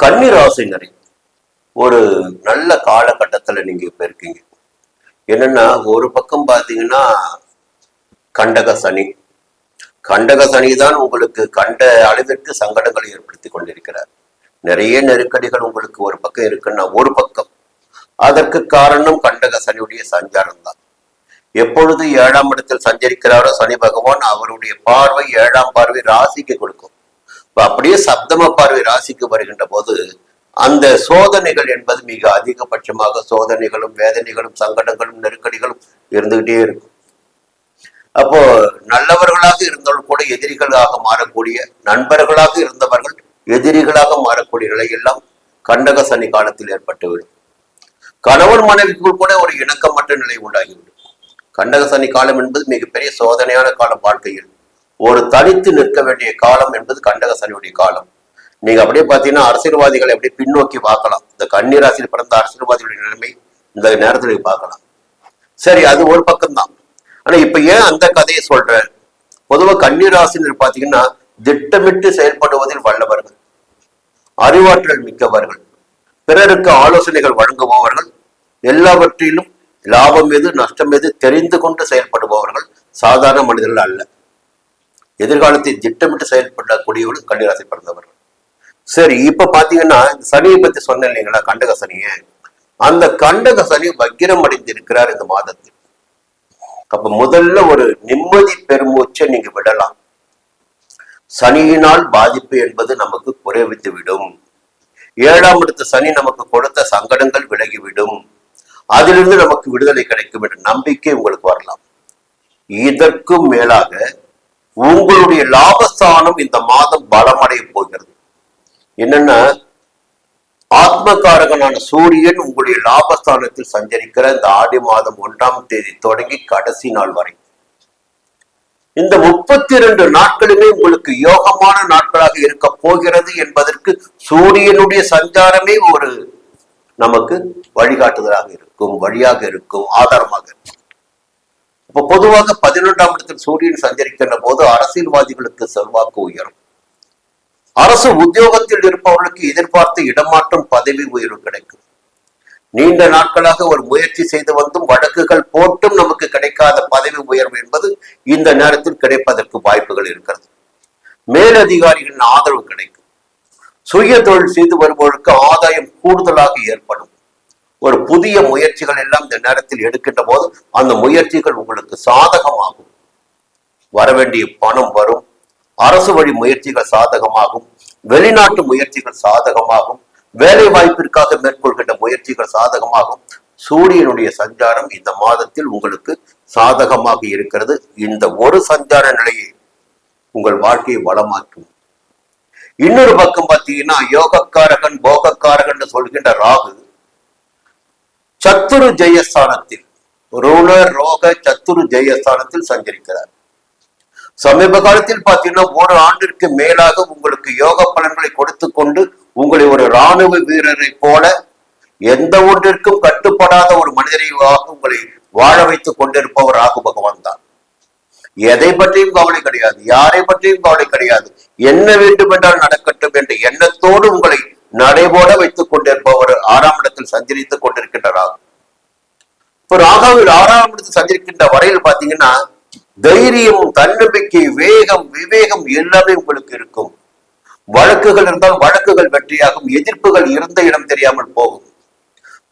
கன்னிராசினரை ஒரு நல்ல காலகட்டத்துல நீங்க இப்ப இருக்கீங்க. என்னன்னா ஒரு பக்கம் பாத்தீங்கன்னா கண்டக சனி. கண்டக சனி தான் உங்களுக்கு கண்ட அளவிற்கு சங்கடங்களை ஏற்படுத்தி கொண்டிருக்கிறார். நிறைய நெருக்கடிகள் உங்களுக்கு ஒரு பக்கம் இருக்குன்னா ஒரு பக்கம் அதற்கு காரணம் கண்டக சனியுடைய சஞ்சாரம் தான். எப்பொழுது 7ஆம் இடத்தில் சஞ்சரிக்கிறாரோ சனி பகவான் அவருடைய பார்வை 7ஆம் பார்வை ராசிக்கு கொடுக்கும். அப்படியே சப்தம பார்வை ராசிக்கு வருகின்ற போது அந்த சோதனைகள் என்பது மிக அதிகபட்சமாக சோதனைகளும் வேதனைகளும் சங்கடங்களும் நெருக்கடிகளும் இருந்துகிட்டே இருக்கும். அப்போ நல்லவர்களாக இருந்தாலும் கூட எதிரிகளாக மாறக்கூடிய, நண்பர்களாக இருந்தவர்கள் எதிரிகளாக மாறக்கூடிய நிலையெல்லாம் கண்டக சனி காலத்தில் ஏற்பட்டுவிடும். கணவன் மனைவிக்குள் கூட ஒரு இணக்கமற்ற நிலை உண்டாகிவிடும். கண்டக சனி காலம் என்பது மிகப்பெரிய சோதனையான காலம். வாழ்க்கையில் ஒரு தனித்து நிற்க வேண்டிய காலம் என்பது கண்டக சனியுடைய காலம். நீங்க அப்படியே பாத்தீங்கன்னா அரசியல்வாதிகளை அப்படியே பின்னோக்கி பார்க்கலாம். இந்த கன்னிராசியில் பிறந்த அரசியல்வாதிகளுடைய நிலைமை இந்த நேரத்தில் பார்க்கலாம். சரி, அது ஒரு பக்கம்தான். ஆனா இப்ப ஏன் அந்த கதையை சொல்றேன்? பொதுவாக கன்னிராசினர் பாத்தீங்கன்னா திட்டமிட்டு செயல்படுவதில் வல்லவர்கள், அறிவாற்றல் மிக்கவர்கள், பிறருக்கு ஆலோசனைகள் வழங்குபவர்கள், எல்லாவற்றிலும் லாபம் எது நஷ்டம் எது தெரிந்து கொண்டு செயல்படுபவர்கள் சாதாரண மனிதர்கள் அல்ல. எதிர்காலத்தை திட்டமிட்டு செயல்படக்கூடியவர்கள் கன்னிராசி பிறந்தவர்கள். சரி, இப்ப பாத்தீங்கன்னா சனியை பத்தி சொன்னேன் இல்லைங்களா, கண்டக சனிய. அந்த கண்டக சனி வக்கிரம் அடைந்திருக்கிறார் இந்த மாதத்தில். அப்ப முதல்ல ஒரு நிம்மதி பெருமூச்சை நீங்க விடலாம். சனியினால் பாதிப்பு என்பது நமக்கு குறைவித்து விடும். 7ஆம் இடத்து சனி நமக்கு கொடுத்த சங்கடங்கள் விலகிவிடும். அதிலிருந்து நமக்கு விடுதலை கிடைக்கும் என்ற நம்பிக்கை உங்களுக்கு வரலாம். இதற்கும் மேலாக உங்களுடைய லாபஸ்தானம் இந்த மாதம் பலமடைய போகிறது. என்னன்னா ஆத்மகாரகனான சூரியன் உங்களுடைய லாபஸ்தானத்தில் சஞ்சரிக்கிற இந்த ஆடி மாதம் 1ஆம் தேதி தொடங்கி கடைசி நாள் வரை இந்த 32 நாட்களுமே உங்களுக்கு யோகமான நாட்களாக இருக்க போகிறது என்பதற்கு சூரியனுடைய சஞ்சாரமே ஒரு நமக்கு வழிகாட்டுதலாக இருக்கும், வழியாக இருக்கும், ஆதாரமாக இருக்கும். இப்ப பொதுவாக 11ஆம் இடத்தில் சூரியன் சஞ்சரிக்கின்ற போது அரசியல்வாதிகளுக்கு செல்வாக்கு உயரும். அரசு உத்தியோகத்தில் இருப்பவர்களுக்கு எதிர்பார்த்த இடமாற்றம், பதவி உயர்வு கிடைக்கும். நீண்ட நாட்களாக ஒரு முயற்சி செய்து வந்தும் வழக்குகள் போட்டும் நமக்கு கிடைக்காத பதவி உயர்வு என்பது இந்த நேரத்தில் கிடைப்பதற்கு வாய்ப்புகள் இருக்கிறது. மேலதிகாரிகளின் ஆதரவு கிடைக்கும். சுய தொழில் செய்து வருபவர்களுக்கு ஆதாயம் கூடுதலாக ஏற்படும். ஒரு புதிய முயற்சிகள் எல்லாம் இந்த நேரத்தில் எடுக்கின்ற போது அந்த முயற்சிகள் உங்களுக்கு சாதகமாகும். வரவேண்டிய பணம் வரும். அரசு வழி முயற்சிகள் சாதகமாகும். வெளிநாட்டு முயற்சிகள் சாதகமாகும். வேலை வாய்ப்பிற்காக மேற்கொள்கின்ற முயற்சிகள் சாதகமாகும். சூரியனுடைய சஞ்சாரம் இந்த மாதத்தில் உங்களுக்கு சாதகமாக இருக்கிறது. இந்த ஒரு சஞ்சார நிலையை உங்கள் வாழ்க்கையை வளமாக்கும். இன்னொரு பக்கம் பார்த்தீங்கன்னா யோகக்காரகன் போகக்காரகன் சொல்கின்ற ராகு சத்துரு ஜெயஸ்தானத்தில், ரூலர் ரோக சத்துரு ஜெயஸ்தானத்தில் சஞ்சரிக்கிறார். சமீப காலத்தில் பார்த்தீங்கன்னா ஒரு ஆண்டிற்கு மேலாக உங்களுக்கு யோக பலன்களை கொடுத்து கொண்டு உங்களை ஒரு இராணுவ வீரரை போல எந்த ஒன்றிற்கும் கட்டுப்படாத ஒரு மனிதரையாக உங்களை வாழ வைத்துக் கொண்டிருப்பவர் ராகு பகவான் தான். எதை பற்றியும் கவலை கிடையாது, யாரை பற்றியும் கவலை கிடையாது. என்ன வேண்டும் என்றால் நடக்கட்டும் என்ற எண்ணத்தோடு உங்களை நடைபோட வைத்துக் கொண்டிருப்பவர் 6ஆம் இடத்தில் சஞ்சரித்துக் கொண்டிருக்கின்ற ராகு. இப்ப ராகுவில் 6ஆம் இடத்தில் சஞ்சரிக்கின்ற வரையில் பாத்தீங்கன்னா தைரியம், தன்னம்பிக்கை, வேகம், விவேகம் எல்லாமே உங்களுக்கு இருக்கும். வழக்குகள் இருந்தால் வழக்குகள் வெற்றியாகும். எதிர்ப்புகள் இருந்த இடம் தெரியாமல் போகும்.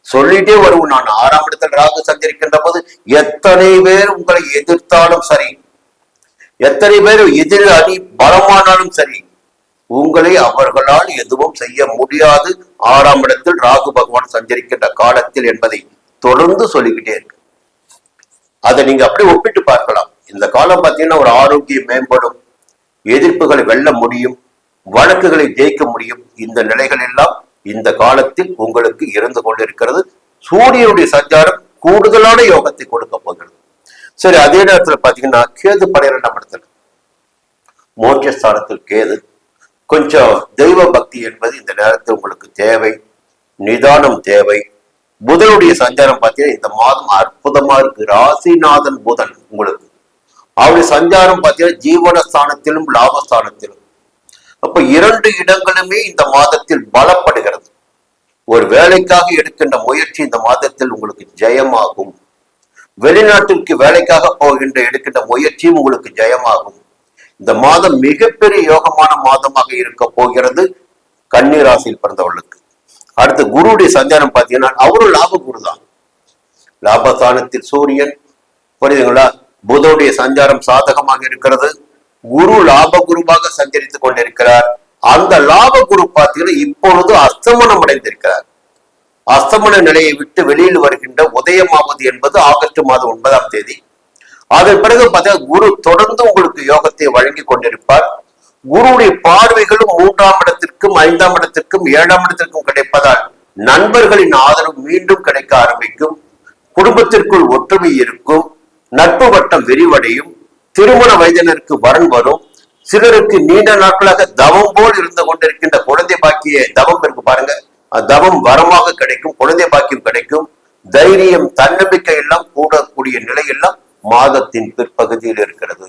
சொல்லிட்டே வருவோம், நான் 6ஆம் இடத்தில் ராகு சஞ்சரிக்கின்ற போது எத்தனை பேர் உங்களை எதிர்த்தாலும் சரி, எத்தனை பேர் எதிர் அணி பலமானாலும் சரி, உங்களை அவர்களால் எதுவும் செய்ய முடியாது 6ஆம் இடத்தில் ராகு பகவான் சஞ்சரிக்கின்ற காலத்தில் என்பதை தொடர்ந்து சொல்லிக்கிட்டே இருக்கு. அதை நீங்க அப்படி ஒப்பிட்டு பார்க்கலாம். இந்த காலம் பார்த்தீங்கன்னா ஒரு ஆரோக்கியம் மேம்படும், எதிர்ப்புகளை வெல்ல முடியும், வழக்குகளை ஜெயிக்க முடியும். இந்த நிலைகள் எல்லாம் இந்த காலத்தில் உங்களுக்கு இருந்து கொண்டிருக்கிறது. சூரியனுடைய சஞ்சாரம் கூடுதலான யோகத்தை கொடுக்க போகிறது. சரி, அதே நேரத்தில் பாத்தீங்கன்னா கேது 12ஆம் இடத்துல மோட்சஸ்தானத்தில் கேது. கொஞ்சம் தெய்வ பக்தி என்பது இந்த நேரத்தில் உங்களுக்கு தேவை, நிதானம் தேவை. புதனுடைய சஞ்சாரம் பார்த்தீங்கன்னா இந்த மாதம் அற்புதமா இருக்கு. ராசிநாதன் புதன் உங்களுக்கு அவருடைய சஞ்சாரம் பார்த்தீங்கன்னா ஜீவனஸ்தானத்திலும் லாபஸ்தானத்திலும். அப்ப 2 இடங்களுமே இந்த மாதத்தில் பலப்படுகிறது. வேலைக்காக எடுக்கின்ற முயற்சி இந்த மாதத்தில் உங்களுக்கு ஜெயமாகும். வெளிநாட்டிற்கு வேலைக்காக போகின்ற எடுக்கின்ற முயற்சியும் உங்களுக்கு ஜெயமாகும். இந்த மாதம் மிகப்பெரிய யோகமான மாதமாக இருக்க போகிறது கன்னி ராசியில் பிறந்தவர்களுக்கு. அடுத்து குருவுடைய சஞ்சாரம் பார்த்தீங்கன்னா அவரும் லாப குரு தான். லாபஸ்தானத்தில் சூரியன், புரியுதுங்களா? புதனுடைய சஞ்சாரம் சாதகமாக இருக்கிறது. குரு லாப குருவாக சஞ்சரித்துக் கொண்டிருக்கிறார். அந்த லாப குரு பார்த்தீங்கன்னா இப்பொழுது அஸ்தமனம் அடைந்திருக்கிறார். அஸ்தமன நிலையை விட்டு வெளியில் வருகின்ற உதயமாவது என்பது ஆகஸ்ட் மாதம் 9ஆம் தேதி. அதன் பிறகு பார்த்தீங்கன்னா குரு தொடர்ந்து உங்களுக்கு யோகத்தை வழங்கி கொண்டிருப்பார். குருவுடைய பார்வைகளும் 3ஆம் இடத்திற்கும் 5ஆம் இடத்திற்கும் 7ஆம் இடத்திற்கும் கிடைப்பதால் நண்பர்களின் ஆதரவு மீண்டும் கிடைக்க ஆரம்பிக்கும். குடும்பத்திற்குள் ஒற்றுமை இருக்கும். நட்பு வட்டம் விரிவடையும். திருமண வயதினருக்கு வரன் வரும். சிலருக்கு நீண்ட நாட்களாக தவம் போல் இருந்து கொண்டிருக்கின்ற குழந்தை பாக்கிய தவம் இருக்கு பாருங்க, தவம் வரமாக கிடைக்கும். குழந்தை பாக்கியம் கிடைக்கும். தைரியம், தன்னம்பிக்கை எல்லாம் கூடக்கூடிய நிலையெல்லாம் மாதத்தின் பிற்பகுதியில் இருக்கிறது.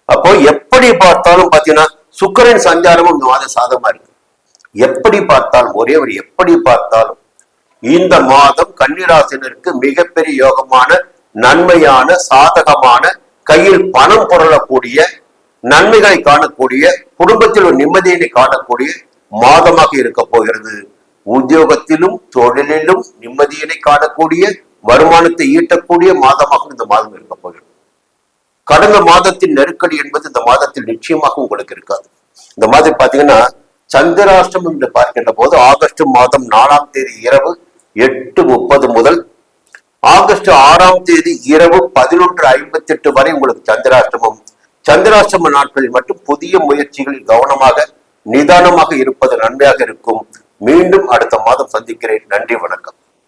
அப்போ எப்படி பார்த்தாலும் பாத்தீங்கன்னா சுக்கிரன் சஞ்சாரமும் இந்த மாதம் சாதகமா இருக்கு. எப்படி பார்த்தாலும் ஒரே ஒரு எப்படி பார்த்தாலும் இந்த மாதம் கன்னிராசினருக்கு மிகப்பெரிய யோகமான, நன்மையான, சாதகமான, கையில் பணம் புரளக்கூடிய, நன்மைகளை காணக்கூடிய, குடும்பத்தில் ஒரு நிம்மதியினை காணக்கூடிய மாதமாக இருக்க போகிறது. உத்தியோகத்திலும் தொழிலிலும் நிம்மதியினை காணக்கூடிய, வருமானத்தை ஈட்டக்கூடிய மாதமாக இந்த மாதம் இருக்க போகிறது. கடந்த மாதத்தின் நெருக்கடி என்பது இந்த மாதத்தில் நிச்சயமாக உங்களுக்கு இருக்காது. இந்த மாதம் பாத்தீங்கன்னா சந்திராஷ்டம் என்று பார்க்கின்ற போது ஆகஸ்ட் மாதம் 4ஆம் தேதி இரவு 8:30 முதல் ஆகஸ்ட் 6ஆம் தேதி இரவு 11:58 வரை உங்களுக்கு சந்திராஷ்டமம். சந்திராஷ்டம நாட்களில் மட்டும் புதிய முயற்சிகளில் கவனமாக, நிதானமாக இருப்பது நன்மையாக இருக்கும். மீண்டும் அடுத்த மாதம் சந்திக்கிறேன். நன்றி, வணக்கம்.